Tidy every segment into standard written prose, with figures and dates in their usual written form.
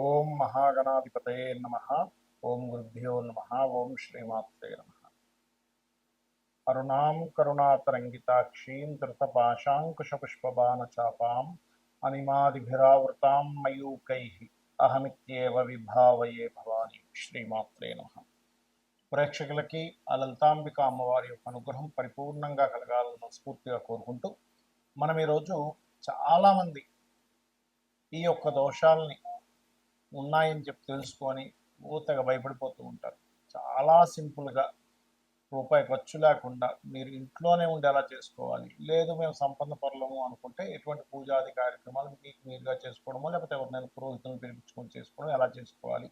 ఓం మహాగణాధిపతయే నమ. ఓం గురుభ్యో నమ. ఓం శ్రీమాత్రే నమ. అరుణాం కరుణాతరంగితాక్షీం ధృతపాశాంకుశపుష్పబాణచాపాం అనిమాదిభిరావృతాం మయూకైః అహమిత్యేవ విభావయే భవాని. శ్రీమాత్రే నమ. ప్రేక్షకులకి ఆ లలితాంబిక అమ్మవారి యొక్క అనుగ్రహం పరిపూర్ణంగా కలగాలని మనస్ఫూర్తిగా కోరుకుంటూ మనం ఈరోజు చాలామంది ఈ యొక్క దోషాలని ఉన్నాయని చెప్పి తెలుసుకొని ఊతగా భయపడిపోతూ ఉంటారు. చాలా సింపుల్గా రూపాయి ఖర్చు లేకుండా మీరు ఇంట్లోనే ఉండి ఎలా చేసుకోవాలి, లేదు మేము సంపన్న పరులము అనుకుంటే ఎటువంటి పూజాది కార్యక్రమాలు మీకు మీరుగా చేసుకోవడమో లేకపోతే ఎవరినైనా పురోహితులను పిలిపించుకొని చేసుకోవడం ఎలా చేసుకోవాలి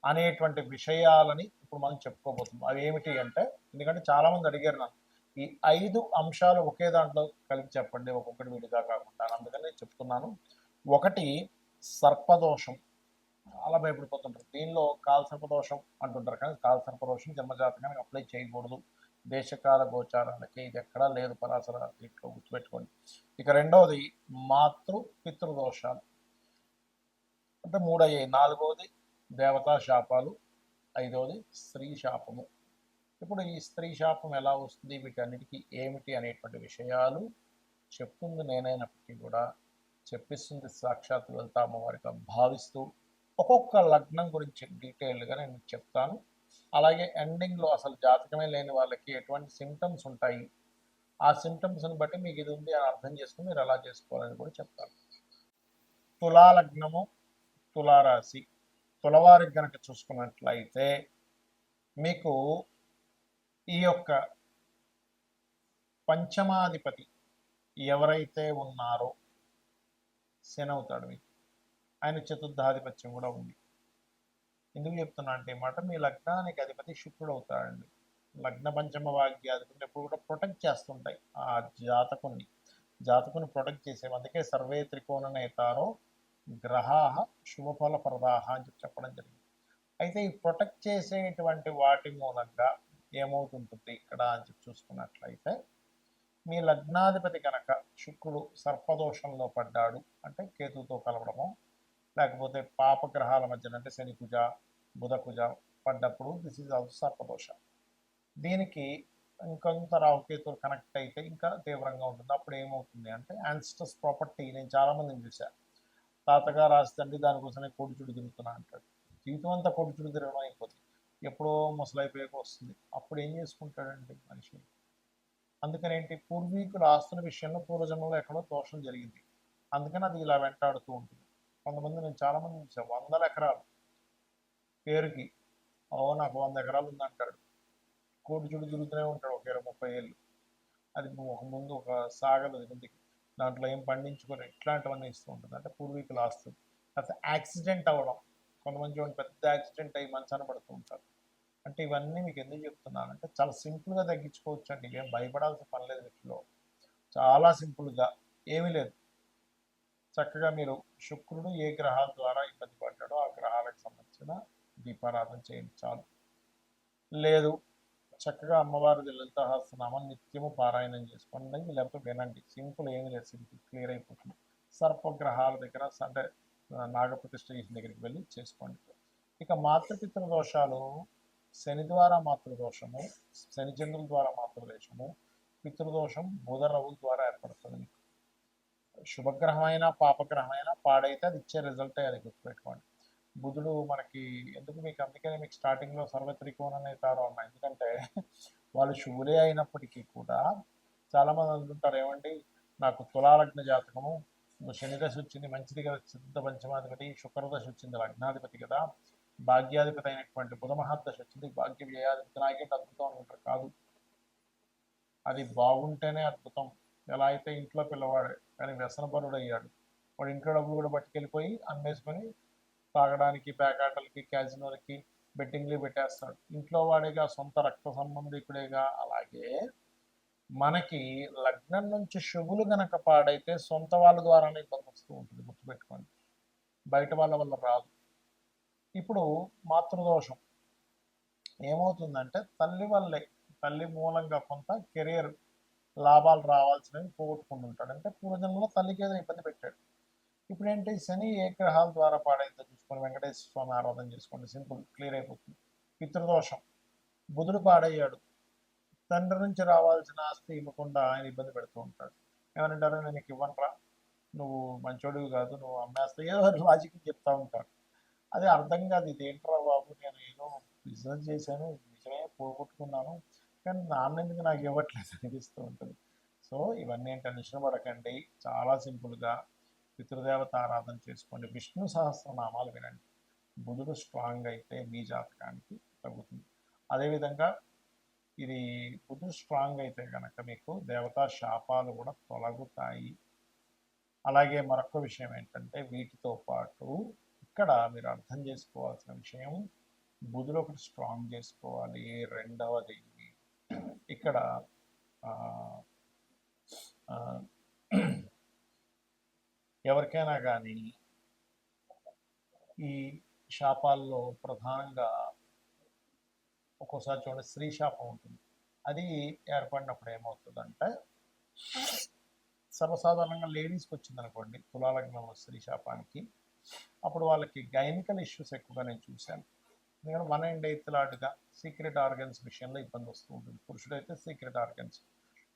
అనేటువంటి విషయాలని ఇప్పుడు మనం చెప్పుకోబోతున్నాం. అవి ఏమిటి అంటే, ఎందుకంటే చాలామంది అడిగారు నన్ను ఈ 5 అంశాలు ఒకే దాంట్లో కలిపి చెప్పండి, ఒక్కొక్కటి విడిగా కాకుండా. అందుకని నేను చెప్తున్నాను. ఒకటి, సర్పదోషం. చాలా భయపడిపోతుంటారు. దీనిలో కాలసర్పదోషం అంటుంటారు, కానీ కాలసర్పదోషం జన్మజాతకానికి అప్లై చేయకూడదు. దేశకాల గోచారాలకి ఇది ఎక్కడా లేదు పరాశర దీంట్లో, గుర్తుపెట్టుకోండి. ఇక రెండవది మాతృ పితృదోషాలు, అంటే 3 అయ్యాయి. 4వది దేవతా శాపాలు, 5వది స్త్రీ శాపము. ఇప్పుడు ఈ స్త్రీ శాపం ఎలా వస్తుంది, వీటన్నిటికీ ఏమిటి అనేటువంటి విషయాలు చెప్తుంది నేనైనప్పటికీ కూడా చెప్పిస్తుంది సాక్షాత్ లలిత అమ్మవారిగా భావిస్తూ ఒక్కొక్క లగ్నం గురించి డీటెయిల్గా నేను చెప్తాను. అలాగే ఎండింగ్లో అసలు జాతకమే లేని వాళ్ళకి ఎటువంటి సిమ్టమ్స్ ఉంటాయి, ఆ సిమ్టమ్స్ని బట్టి మీకు ఇది ఉంది అని అర్థం చేసుకుని మీరు ఎలా చేసుకోవాలని కూడా చెప్తాను. తులాలగ్నము, తులారాశి. తులవారికి గనక చూసుకున్నట్లయితే మీకు ఈ యొక్క పంచమాధిపతి ఎవరైతే ఉన్నారో శని అవుతాడు మీకు. ఆయన చతుర్థాధిపత్యం కూడా ఉంది. ఎందుకు చెప్తున్నా అంటే మాట, మీ లగ్నానికి అధిపతి శుక్రుడు అవుతాడండి. లగ్న పంచమ భాగ్యాధిపతి ఎప్పుడు కూడా ప్రొటెక్ట్ చేస్తుంటాయి ఆ జాతకుని ప్రొటెక్ట్ చేసేవి. అందుకే సర్వే త్రికోణ నేతారో గ్రహాహ శుభఫల ప్రదాహ అని చెప్పడం జరిగింది. అయితే ఈ ప్రొటెక్ట్ చేసేటువంటి వాటి మూలంగా ఏమవుతుంటుంది ఇక్కడ అని చెప్పి చూసుకున్నట్లయితే, మీ లగ్నాధిపతి కనుక శుక్రుడు సర్పదోషంలో పడ్డాడు అంటే కేతుతో కలవడము, లేకపోతే పాపగ్రహాల మధ్యన అంటే శని కుజ బుధ కుజ పడ్డప్పుడు దిస్ ఈజ్ ఆల్సో సర్పదోష. దీనికి ఇంకొంత రాహుకేతులు కనెక్ట్ అయితే ఇంకా తీవ్రంగా ఉంటుంది. అప్పుడు ఏమవుతుంది అంటే యాన్స్టస్ ప్రాపర్టీ. నేను చాలామందిని చూశాను, తాతగారు రాస్తుండి దానికోసమే కోడి చుడు తిరుగుతున్నా అంటాడు. జీవితం అంతా కోడి చుడు తిరగడం అయిపోతుంది, ఎప్పుడో ముసలైపోయాక వస్తుంది. అప్పుడు ఏం చేసుకుంటాడండి మనిషి? అందుకని ఏంటి, పూర్వీకుల ఆస్తుల విషయంలో పూర్వజన్మలో ఎక్కడో దోషం జరిగింది, అందుకని అది ఇలా వెంటాడుతూ ఉంటుంది. కొంతమంది, నేను చాలామంది చూసాను, 100 ఎకరాలు పేరుకి, నాకు 100 ఎకరాలు ఉందంటాడు, కోడి చుడు తిరుగుతూనే ఉంటాడు ఒక 20-30 ఏళ్ళు. అది ఒక ముందు ఒక సాగదు ముందుకి, దాంట్లో ఏం పండించుకొని ఇట్లాంటివన్నీ ఇస్తూ ఉంటుంది. అంటే పూర్వీకుల ఆస్తులు. లేకపోతే యాక్సిడెంట్ అవ్వడం, కొంతమంది చూడండి పెద్ద యాక్సిడెంట్ అయ్యి మంచాన పడుతూ ఉంటారు. అంటే ఇవన్నీ మీకు ఎందుకు చెప్తున్నానంటే చాలా సింపుల్గా తగ్గించుకోవచ్చు అండి. ఏం భయపడాల్సిన పని లేదు వీటిలో. చాలా సింపుల్గా, ఏమీ లేదు. చక్కగా మీరు శుక్రుడు ఏ గ్రహాల ద్వారా ఇబ్బంది పడ్డాడో ఆ గ్రహాలకు సంబంధించిన దీపారాధన చేయండి చాలు. లేదు, చక్కగా అమ్మవారి లలితాసహస్రనామం నిత్యము పారాయణం చేసుకోండి, లేకపోతే వినండి. సింపుల్, ఏమీ లేదు, సింపుల్, క్లియర్ అయిపోతుంది. సర్పగ్రహాల దగ్గర అంటే నాగప్రతిష్ఠ దగ్గరికి వెళ్ళి చేసుకోండి. ఇక మాతృపితృ దోషాలు, శని ద్వారా మాతృదోషము, శని చంద్రుల ద్వారా మాతృదోషము, పితృదోషం బుధ రవుల ద్వారా ఏర్పడుతుంది. శుభగ్రహమైనా పాపగ్రహమైనా పాడైతే అది ఇచ్చే రిజల్టే, అది గుర్తుపెట్టుకోండి. బుధుడు మనకి ఎందుకు మీకు, అందుకని మీకు స్టార్టింగ్లో సర్వత్రికోణ నేతారో అన్నా, ఎందుకంటే వాళ్ళు శుభులే అయినప్పటికీ కూడా చాలామంది అనుకుంటారు, ఏమండి నాకు తులాలగ్న జాతకము, శని దశ వచ్చింది మంచిది కదా, సిద్ధ పంచమాధిపతి, శుక్రదశ వచ్చింది లగ్నాధిపతి కదా, భాగ్యాధిపతి అయినటువంటి బుధ మహాదశ వచ్చింది భాగ్య వ్యయాధిపతి, నాకేంటి అద్భుతం అనుకుంటారు. కాదు, అది బాగుంటేనే అద్భుతం. ఎలా అయితే ఇంట్లో పిల్లవాడే కానీ వ్యసనపరుడు అయ్యాడు, వాడు ఇంట్లో డబ్బులు కూడా పట్టుకెళ్ళిపోయి అమ్మేసుకొని తాగడానికి, పేకాటలకి, క్యాజినోలకి, బెట్టింగ్లు పెట్టేస్తాడు. ఇంట్లో వాడేగా, సొంత రక్త సంబంధికుడేగా. అలాగే మనకి లగ్నం నుంచి శుభులు గనక పాడైతే సొంత వాళ్ళ ద్వారానే ఇబ్బంది వస్తూ ఉంటుంది, గుర్తుపెట్టుకోండి, బయట వాళ్ళ వల్ల రాదు. ఇప్పుడు మాతృదోషం ఏమవుతుందంటే తల్లి వల్లే, తల్లి మూలంగా కొంత కెరియర్ లాభాలు రావాల్సినవి పోగొట్టుకుని ఉంటాడు. అంటే పూర్వజన్మలో తల్లికి ఏదో ఇబ్బంది పెట్టాడు. ఇప్పుడు ఏంటి, శని ఏ గ్రహాల ద్వారా పాడైతే చూసుకున్నట్లయితే చేసుకొని వెంకటేశ్వర స్వామి ఆరాధన చేసుకోండి, సింపుల్, క్లియర్ అయిపోతుంది. పితృదోషం, బుధుడు పాడయ్యాడు, తండ్రి నుంచి రావాల్సిన ఆస్తి ఇవ్వకుండా ఆయన ఇబ్బంది పెడుతూ ఉంటాడు. ఏమనంటారు, నేను నీకు ఇవ్వనరా, నువ్వు మంచోడివి కాదు, నువ్వు అమ్మేస్తా, ఏదో లాజిక్ చెప్తా ఉంటాడు. అది అర్థం కాదు, ఇది ఏంట్రా బాబు, నేను ఏదో బిజినెస్ చేశాను, నిజమే పోగొట్టుకున్నాను, కానీ నాన్న ఎందుకు నాకు ఇవ్వట్లేదు అనిపిస్తూ ఉంటుంది. సో ఇవన్నీ టెన్షన్ పడకండి, చాలా సింపుల్గా పితృదేవత ఆరాధన చేసుకోండి, విష్ణు సహస్రనామాలు వినండి. బుధుడు స్ట్రాంగ్ అయితే మీ జాతకానికి తగ్గుతుంది. అదేవిధంగా ఇది బుధుడు స్ట్రాంగ్ అయితే కనుక మీకు దేవతా శాపాలు కూడా తొలగుతాయి. అలాగే మరొక విషయం ఏంటంటే, వీటితో పాటు ఇక్కడ మీరు అర్థం చేసుకోవాల్సిన విషయం, బుధుడు ఒకటి స్ట్రాంగ్ చేసుకోవాలి. రెండవది ఇక్కడ ఎవరికైనా కానీ ఈ శాపాల్లో ప్రధానంగా ఒక్కోసారి చూడండి స్త్రీ శాపం ఉంటుంది. అది ఏర్పడినప్పుడు ఏమవుతుందంటే, సర్వసాధారణంగా లేడీస్కి వచ్చిందనుకోండి తులాలగ్నంలో స్త్రీ శాపానికి, అప్పుడు వాళ్ళకి గైనికల్ ఇష్యూస్ ఎక్కువగా నేను చూశాను. ఎందుకంటే 1 and 8 లాటుగా సీక్రెట్ ఆర్గన్స్ విషయంలో ఇబ్బంది వస్తూ ఉంటుంది. పురుషుడైతే సీక్రెట్ ఆర్గన్స్,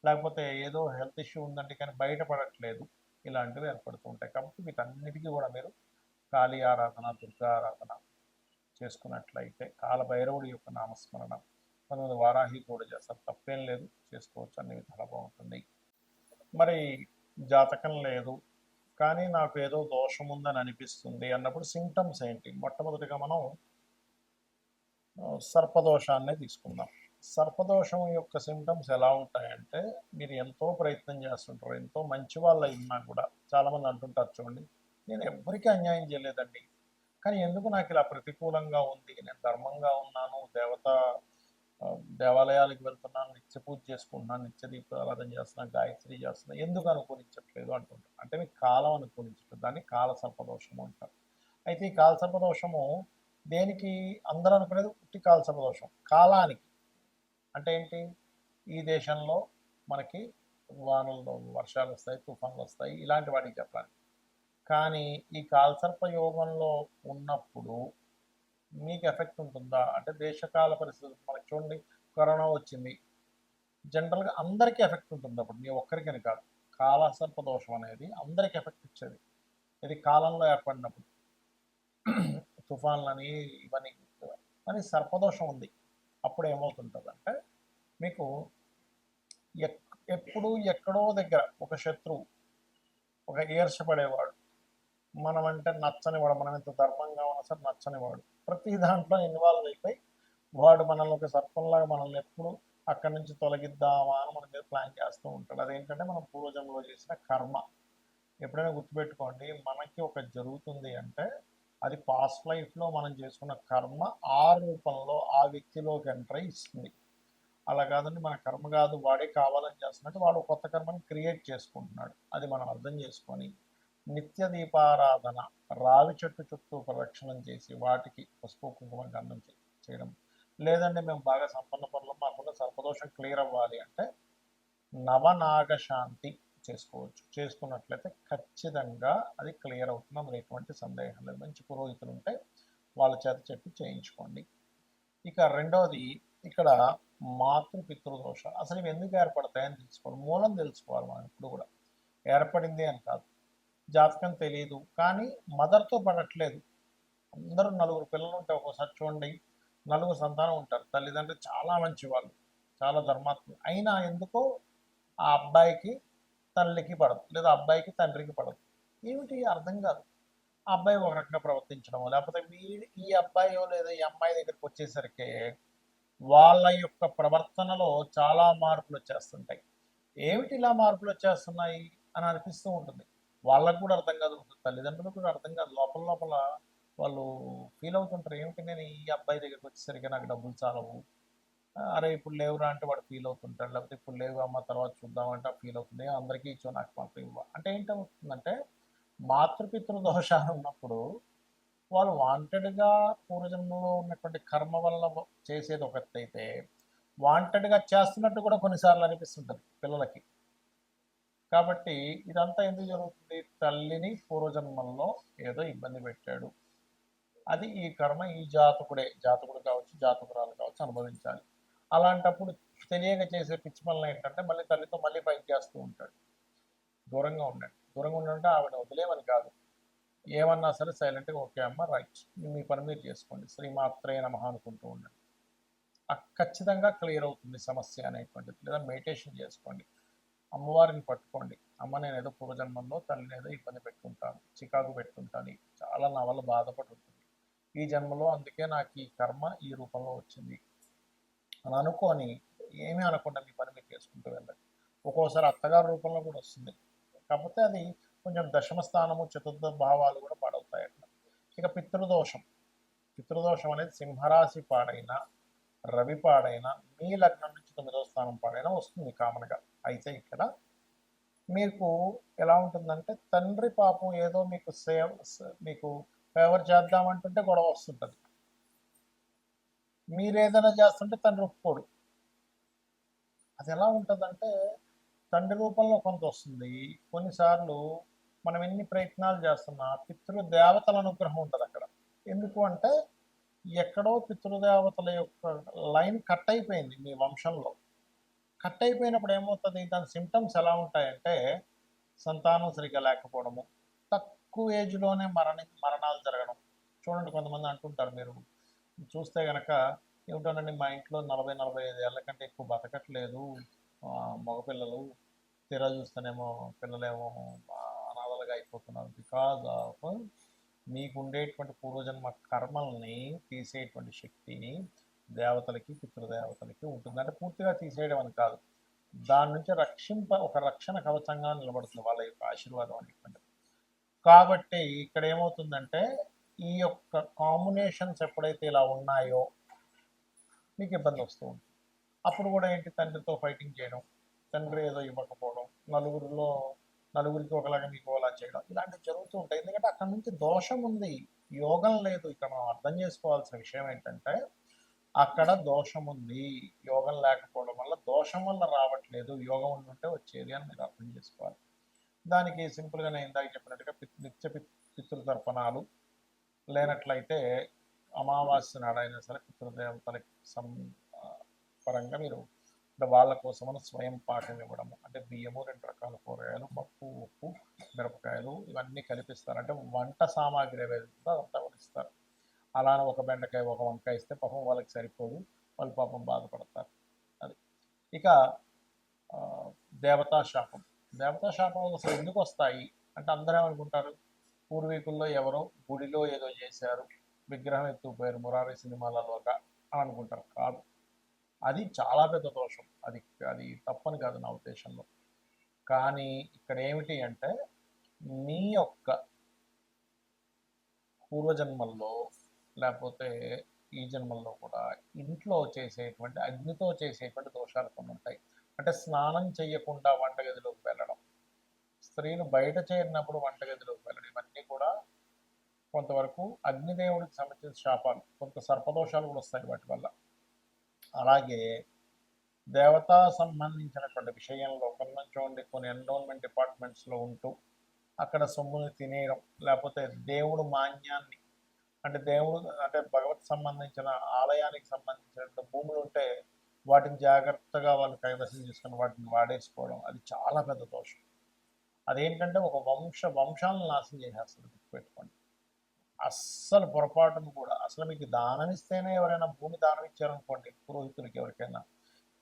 లేకపోతే ఏదో హెల్త్ ఇష్యూ ఉందంటే కానీ బయటపడట్లేదు, ఇలాంటివి ఏర్పడుతూ ఉంటాయి. కాబట్టి వీటన్నిటికీ కూడా మీరు కాళీ ఆరాధన, దుర్గా ఆరాధన చేసుకున్నట్లయితే, కాలభైరవుడి యొక్క నామస్మరణ, కొంతమంది వారాహి కూడా చేస్తారు, తప్పేం లేదు, చేసుకోవచ్చు, అన్ని విధాలా బాగుంటుంది. మరి జాతకం లేదు కానీ నాకు ఏదో దోషం ఉందని అనిపిస్తుంది అన్నప్పుడు సింటమ్స్ ఏంటి? మొట్టమొదటిగా మనం సర్పదోషాన్నే తీసుకుందాం. సర్పదోషం యొక్క సింటమ్స్ ఎలా ఉంటాయంటే, మీరు ఎంతో ప్రయత్నం చేస్తుంటారు, ఎంతో మంచి వాళ్ళు అయినా కూడా చాలామంది అంటుంటారు చూడండి, నేను ఎవ్వరికీ అన్యాయం చేయలేదండి, కానీ ఎందుకు నాకు ఇలా ప్రతికూలంగా ఉంది, నేను ధర్మంగా ఉన్నాను, దేవాలయాలకు వెళ్తున్నాను, నిత్య పూజ చేసుకుంటున్నాను, నిత్య దీప ఆరాధన చేస్తున్నాను, గాయత్రి చేస్తున్నాను, ఎందుకు అనుకూలించట్లేదు అంటుంటారు. అంటే మీకు కాలం అనుకూలించట్లేదు, దాన్ని కాల సర్పదోషము అంటారు. అయితే ఈ కాల సర్పదోషము దేనికి? అందరూ అనుకునేది ఉట్టి కాల సర్పదోషం కాలానికి. అంటే ఏంటి? ఈ దేశంలో మనకి వర్షాలు వస్తాయి, తుఫాన్లు వస్తాయి, ఇలాంటి వాటికి చెప్పాలి. కానీ ఈ కాలసర్ప యోగంలో ఉన్నప్పుడు మీకు ఎఫెక్ట్ ఉంటుందా అంటే, దేశకాల పరిస్థితులు మనకి చూడండి, కరోనా వచ్చింది, జనరల్గా అందరికీ ఎఫెక్ట్ ఉంటుంది. అప్పుడు మీ ఒక్కరికని కాదు, కాలసర్ప దోషం అనేది అందరికీ ఎఫెక్ట్ ఇచ్చేది. ఇది కాలంలో ఏర్పడినప్పుడు తుఫాన్లని ఇవన్నీ అని సర్పదోషం ఉంది. అప్పుడు ఏమవుతుంటుంది అంటే, మీకు ఎప్పుడు ఎక్కడో దగ్గర ఒక శత్రువు, ఒక ఈర్షపడేవాడు, మనం అంటే నచ్చనివాడు, మనం ఎంత ధర్మంగా ఉన్నా సరే నచ్చనివాడు, ప్రతి దాంట్లో ఇన్వాల్వ్ అయిపోయి వాడు మనల్ని ఒక సర్పంలాగా మనల్ని ఎప్పుడు అక్కడి నుంచి తొలగిద్దామా అని మన మీద ప్లాన్ చేస్తూ ఉంటాడు. అదేంటంటే మనం పూర్వజన్మలో చేసిన కర్మ. ఎప్పుడైనా గుర్తుపెట్టుకోండి, మనకి ఒక జరుగుతుంది అంటే అది పాస్ట్ లైఫ్లో మనం చేసుకున్న కర్మ ఆ రూపంలో ఆ వ్యక్తిలోకి ఎంటర్ అయి ఇస్తుంది. అలా కాదండి, మన కర్మ కాదు, వాడే కావాలని చేస్తున్నట్టు వాడు కొత్త కర్మని క్రియేట్ చేసుకుంటున్నాడు. అది మనం అర్థం చేసుకొని నిత్య దీపారాధన, రావి చెట్టు చుట్టూ ప్రదక్షిణం చేసి వాటికి పసుపు కుంకుమ గంధం చేయడం. లేదండి మేము బాగా సంపన్న పనులు, మాకున్న సర్పదోషం క్లియర్ అవ్వాలి అంటే నవనాగశాంతి చేసుకోవచ్చు. చేసుకున్నట్లయితే ఖచ్చితంగా అది క్లియర్ అవుతుంది, అందులో ఎటువంటి సందేహం లేదు. మంచి పురోహితులు ఉంటే వాళ్ళ చేత చెప్పి చేయించుకోండి. ఇక రెండవది, ఇక్కడ మాతృపితృదోష, అసలు ఇవి ఎందుకు ఏర్పడతాయని తెలుసుకోవాలి, మూలం తెలుసుకోవాలి. మనం ఇప్పుడు కూడా ఏర్పడింది అని కాదు, జాతకం తెలియదు కానీ మదర్తో పడట్లేదు. అందరూ 4 పిల్లలు ఉంటే ఒక్కోసారి చూడండి 4 సంతానం ఉంటారు, తల్లిదండ్రులు చాలా మంచి వాళ్ళు, చాలా ధర్మాత్ములు, అయినా ఎందుకో ఆ అబ్బాయికి తల్లికి పడదు, లేదా అబ్బాయికి తండ్రికి పడదు. ఏమిటి అర్థం కాదు. ఆ అబ్బాయి ఒక రకంగా ప్రవర్తించడం, లేకపోతే ఈ అబ్బాయో లేదా ఈ అమ్మాయి దగ్గరికి వచ్చేసరికి వాళ్ళ యొక్క ప్రవర్తనలో చాలా మార్పులు వచ్చేస్తుంటాయి. ఏమిటి ఇలా మార్పులు వచ్చేస్తున్నాయి అని అనిపిస్తూ ఉంటుంది. వాళ్ళకు కూడా అర్థం కాదు, తల్లిదండ్రులకు కూడా అర్థం కాదు. లోపల లోపల వాళ్ళు ఫీల్ అవుతుంటారు, ఏమిటి నేను ఈ అబ్బాయి దగ్గరికి వచ్చేసరికి నాకు డబ్బులు చాలవు, అరే ఇప్పుడు లేవురా అంటే వాడు ఫీల్ అవుతుంటాడు, లేకపోతే ఇప్పుడు లేవు అమ్మ తర్వాత చూద్దామంటే ఫీల్ అవుతుంది, అందరికీ ఇచ్చో నాకు మాత్రం ఇవ్వ అంటే ఏంటవుతుందంటే, మాతృపితృ దోషాలు ఉన్నప్పుడు వాళ్ళు వాంటెడ్గా పూర్వజన్మలో ఉన్నటువంటి కర్మ వల్ల చేసేది ఒకటైతే, వాంటెడ్గా చేస్తున్నట్టు కూడా కొన్నిసార్లు అనిపిస్తుంటుంది పిల్లలకి. కాబట్టి ఇదంతా ఎందుకు జరుగుతుంది? తల్లిని పూర్వజన్మల్లో ఏదో ఇబ్బంది పెట్టాడు, అది ఈ కర్మ ఈ జాతకుడు కావచ్చు, జాతకురాలు కావచ్చు అనుభవించాలి. అలాంటప్పుడు తెలియక చేసే పిచ్చి పనులు ఏంటంటే మళ్ళీ తల్లితో మళ్ళీ ఫైట్ చేస్తూ ఉంటాడు. దూరంగా ఉండండి. దూరంగా ఉండంటే ఆవిడ వదిలేమని కాదు. ఏమన్నా సరే సైలెంట్గా ఓకే అమ్మ రైట్, మీ పని మీరు చేసుకోండి, శ్రీమాత్రే నమః అనుకుంటూ ఉండండి. ఖచ్చితంగా క్లియర్ అవుతుంది సమస్య అనేటువంటిది. లేదా మెడిటేషన్ చేసుకోండి, అమ్మవారిని పట్టుకోండి. అమ్మ నేను ఏదో పూర్వజన్మంలో తల్లిని ఏదో ఇబ్బంది పెట్టుకుంటాను, చికాకు పెట్టుకుంటాను, చాలా నా వల్ల బాధపడి ఉంటుంది, ఈ జన్మలో అందుకే నాకు ఈ కర్మ ఈ రూపంలో వచ్చింది అని అనుకొని ఏమీ అనకుండా మీ పని మీరు చేసుకుంటూ వెళ్ళండి. ఒక్కోసారి అత్తగారి రూపంలో కూడా వస్తుంది, కాకపోతే అది కొంచెం దశమ స్థానము చతుర్థ భావాలు కూడా పాడవుతాయి అట్లా. ఇక పితృదోషం అనేది సింహరాశి పాడైనా రవి పాడైనా మీ లగ్నం నుంచి 9వ స్థానం పాడైనా వస్తుంది కామన్గా. అయితే ఇక్కడ మీకు ఎలా ఉంటుందంటే తండ్రి పాపం ఏదో మీకు ఫేవర్ చేద్దామంటుంటే గొడవ వస్తుంటుంది, మీరు ఏదైనా చేస్తుంటే తండ్రి ఒప్పుకోడు. అది ఎలా ఉంటుందంటే తండ్రి రూపంలో కొంత వస్తుంది. కొన్నిసార్లు మనం ఎన్ని ప్రయత్నాలు చేస్తున్నా పితృదేవతల అనుగ్రహం ఉంటుంది అక్కడ. ఎందుకు అంటే ఎక్కడో పితృదేవతల యొక్క లైన్ కట్ అయిపోయింది మీ వంశంలో. కట్ అయిపోయినప్పుడు ఏమవుతుంది, దాని సిమ్టమ్స్ ఎలా ఉంటాయంటే సంతానం సరిగ్గా లేకపోవడము, తక్కువ ఏజ్లోనే మరణాలు జరగడం. చూడండి, కొంతమంది అంటుంటారు, మీరు చూస్తే కనుక ఏమిటోనండి మా ఇంట్లో 40-45 ఏళ్ళ కంటే ఎక్కువ బతకట్లేదు మగపిల్లలు, తీరా చూస్తేనేమో పిల్లలేమో అనాథలుగా అయిపోతున్నారు. బికాజ్ ఆఫ్ మీకు ఉండేటువంటి పూర్వజన్మ కర్మల్ని తీసేటువంటి శక్తిని దేవతలకి పితృదేవతలకి ఉంటుంది. అంటే పూర్తిగా తీసేయడం అని కాదు, దాని నుంచి ఒక రక్షణ కవచంగా నిలబడుతుంది వాళ్ళ యొక్క ఆశీర్వాదం అనేటువంటిది. కాబట్టి ఇక్కడ ఏమవుతుందంటే ఈ యొక్క కాంబినేషన్స్ ఎప్పుడైతే ఇలా ఉన్నాయో మీకు ఇబ్బంది వస్తూ ఉంటుంది. అప్పుడు కూడా ఏంటి, తండ్రితో ఫైటింగ్ చేయడం, తండ్రి ఏదో ఇవ్వకపోవడం, నలుగురికి ఒకలాగా మీకు ఒకలా చేయడం, ఇలాంటివి జరుగుతూ ఉంటాయి. ఎందుకంటే అక్కడ నుంచి దోషం ఉంది, యోగం లేదు. ఇక్కడ మనం అర్థం చేసుకోవాల్సిన విషయం ఏంటంటే అక్కడ దోషం ఉంది, యోగం లేకపోవడం వల్ల దోషం వల్ల రావట్లేదు, యోగం ఉంటే వచ్చేది అని మీరు అర్థం చేసుకోవాలి. దానికి సింపుల్గా నేను ఇందాక చెప్పినట్టుగా నిత్య పితృతర్పణాలు లేనట్లయితే అమావాస్య నాడైనా సరే పితృదేవతలకి పరంగా మీరు అంటే వాళ్ళ కోసమని స్వయం పాకం ఇవ్వడము, అంటే బియ్యము, 2 రకాల కూరగాయలు, పప్పు, ఉప్పు, మిరపకాయలు ఇవన్నీ కలిపిస్తారు. అంటే వంట సామాగ్రి ఏదైతే అదంతా కూడా ఇస్తారు. అలానే ఒక బెండకాయ ఒక వంకాయ ఇస్తే పాపం వాళ్ళకి సరిపోదు, వాళ్ళు పాపం బాధపడతారు. అది. ఇక దేవతా శాపం అసలు ఎందుకు వస్తాయి అంటే అందరూ ఏమనుకుంటారు, పూర్వీకుల్లో ఎవరో గుడిలో ఏదో చేశారు, విగ్రహం ఎత్తుకుపోయారు మురారి సినిమాలలోగా అని అనుకుంటారు. కాదు, అది చాలా పెద్ద దోషం. అది తప్పని కాదు నా ఉద్దేశంలో. కానీ ఇక్కడ ఏమిటి అంటే మీ యొక్క పూర్వజన్మల్లో లేకపోతే ఈ జన్మల్లో కూడా ఇంట్లో చేసేటువంటి అగ్నితో చేసేటువంటి దోషాలు కొన్ని ఉంటాయి. అంటే స్నానం చేయకుండా వంటగదిలోకి వెళ్ళడం, స్త్రీలు బయట చేరినప్పుడు వంటగదిలోకి వెళ్ళడం, ఇవన్నీ కూడా కొంతవరకు అగ్నిదేవుడికి సంబంధించిన శాపాలు, కొంత సర్పదోషాలు కూడా వస్తాయి వాటి వల్ల. అలాగే దేవతా సంబంధించినటువంటి విషయంలో చూడండి, కొన్ని ఎన్రోల్మెంట్ డిపార్ట్మెంట్స్లో ఉంటూ అక్కడ సొమ్ముని తినేయడం, లేకపోతే దేవుడు మాన్యాన్ని అంటే భగవత్ సంబంధించిన ఆలయానికి సంబంధించిన భూములు ఉంటే వాటిని జాగ్రత్తగా వాళ్ళు కైవసం చేసుకుని వాటిని వాడేసుకోవడం, అది చాలా పెద్ద దోషం. అదేంటంటే ఒక వంశాలను నాశనం చేసేస్తుంది, గుర్తుపెట్టుకోండి. అస్సలు పొరపాటును కూడా అసలు మీకు దానం ఇస్తేనే, ఎవరైనా భూమి దానం ఇచ్చారనుకోండి, పురోహితులకి ఎవరికైనా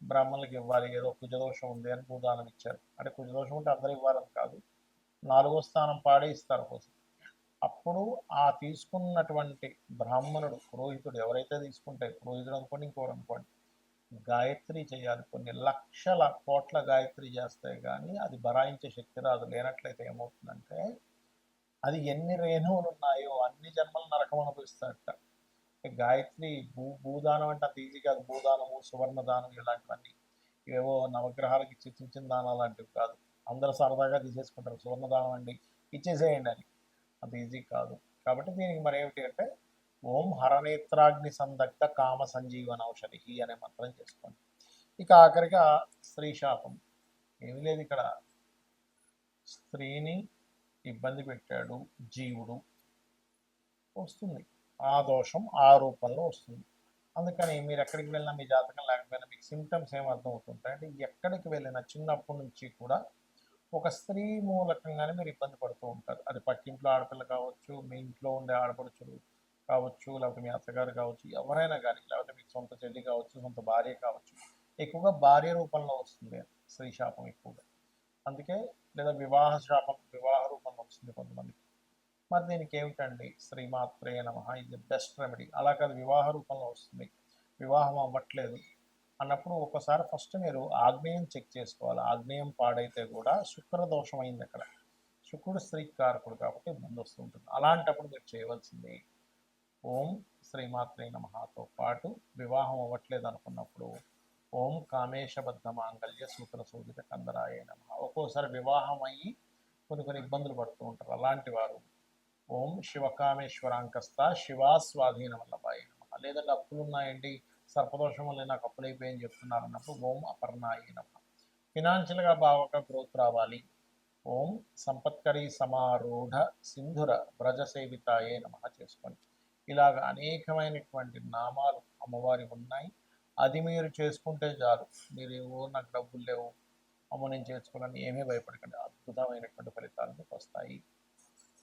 బ్రాహ్మణులకి ఇవ్వాలి, ఏదో కుజదోషం ఉంది అని భూదానం ఇచ్చారు అంటే, కుజదోషం ఉంటే అందరూ ఇవ్వాలని కాదు, 4వ స్థానం పాడే ఇస్తారు కోసం. అప్పుడు ఆ తీసుకున్నటువంటి బ్రాహ్మణుడు పురోహితుడు ఎవరైతే తీసుకుంటే, పురోహితుడు అనుకోండి ఇంకోరు అనుకోండి, గాయత్రి చేయాలి. కొన్ని లక్షల కోట్ల గాయత్రి చేస్తే కానీ అది బరాయించే శక్తి రాదు. లేనట్లయితే ఏమవుతుందంటే అది ఎన్ని రేణువులు ఉన్నాయో అన్ని జన్మలు నరకం అనుభవిస్తాడట. గాయత్రి భూదానం అంటే అంత ఈజీ కాదు. భూదానము, సువర్ణ దానం ఇలాంటివన్నీ ఏవో నవగ్రహాలకి చిన్న దానాలు లాంటివి కాదు. అందరూ సరదాగా తీసేసుకుంటారు, సువర్ణ దానం అండి ఇచ్చేసేయండి అని, అంత ఈజీ కాదు. కాబట్టి దీనికి మరి ఏమిటి అంటే ఓం హరనేత్రాగ్ని సందగ్ధ కామ సంజీవన ఔషధి అనే మంత్రం చేసుకోండి. ఇక ఆఖరిగా స్త్రీ శాపం ఏమి లేదు, ఇక్కడ స్త్రీని ఇబ్బంది పెట్టాడు జీవుడు, వస్తుంది. ఆ దోషం ఆ రూపంలో వస్తుంది. అందుకని మీరు ఎక్కడికి వెళ్ళినా మీ జాతకం లేకపోయినా మీకు సిమ్టమ్స్ ఏం అర్థం అవుతుంటాయి అంటే ఎక్కడికి వెళ్ళినా చిన్నప్పటి నుంచి కూడా ఒక స్త్రీ మూలకంగానే మీరు ఇబ్బంది పడుతూ ఉంటారు. అది పక్కింట్లో ఆడపిల్ల కావచ్చు, మీ ఇంట్లో ఉండే ఆడపడుచులు కావచ్చు, లేకపోతే మీ అత్తగారు కావచ్చు, ఎవరైనా కానీ, లేకపోతే మీకు సొంత చెల్లి కావచ్చు, సొంత భార్య కావచ్చు. ఎక్కువగా భార్య రూపంలో వస్తుంది స్త్రీ శాపం ఎక్కువగా. అందుకే లేదా వివాహ శాపం వివాహ రూపంలో వస్తుంది కొంతమందికి. మరి దీనికి ఏమిటండి శ్రీమాత్రే నమః ఇది బెస్ట్ రెమెడీ. అలా కాదు వివాహ రూపంలో వస్తుంది, వివాహం అవ్వట్లేదు అన్నప్పుడు ఒకసారి ఫస్ట్ మీరు ఆగ్నేయం చెక్ చేసుకోవాలి. ఆగ్నేయం పాడైతే కూడా శుక్ర దోషం అయింది అక్కడ. శుక్రుడు స్త్రీకి కారకుడు కాబట్టి ఇబ్బంది వస్తుంటుంది. అలాంటప్పుడు మీరు చేయవలసింది ఓం శ్రీమాత్రే నమఃతో పాటు వివాహం అవ్వట్లేదు అనుకున్నప్పుడు ఓం కామేశబద్ధ మాంగళ్య సూత్ర శోభిత కందరాయ నమః. ఒక్కోసారి వివాహం అయ్యి కొన్ని కొన్ని ఇబ్బందులు పడుతూ ఉంటారు. అలాంటి వారు ఓం శివకామేశ్వరాంకస్త శివా స్వాధీన వల్లభాయ నమః. లేదంటే అప్పులు ఉన్నాయండి, సర్పదోషం వల్ల నాకు అప్పులు అయిపోయాయని చెప్తున్నారు అన్నప్పుడు ఓం అపర్ణాయ నమః. ఫినాన్షియల్గా బాగా గ్రోత్ రావాలి, ఓం సంపత్కరీ సమారూఢ సింధుర వ్రజ సేవితాయే నమః చేసుకోండి. ఇలాగ అనేకమైనటువంటి నామాలు అమ్మవారి ఉన్నాయి. అది మీరు చేసుకుంటే చాలు. మీరు ఏవో నాకు డబ్బులు లేవు, అమ్మ నేను చేసుకోవాలని ఏమీ భయపడకండి, అద్భుతమైనటువంటి ఫలితాలు మీకు వస్తాయి.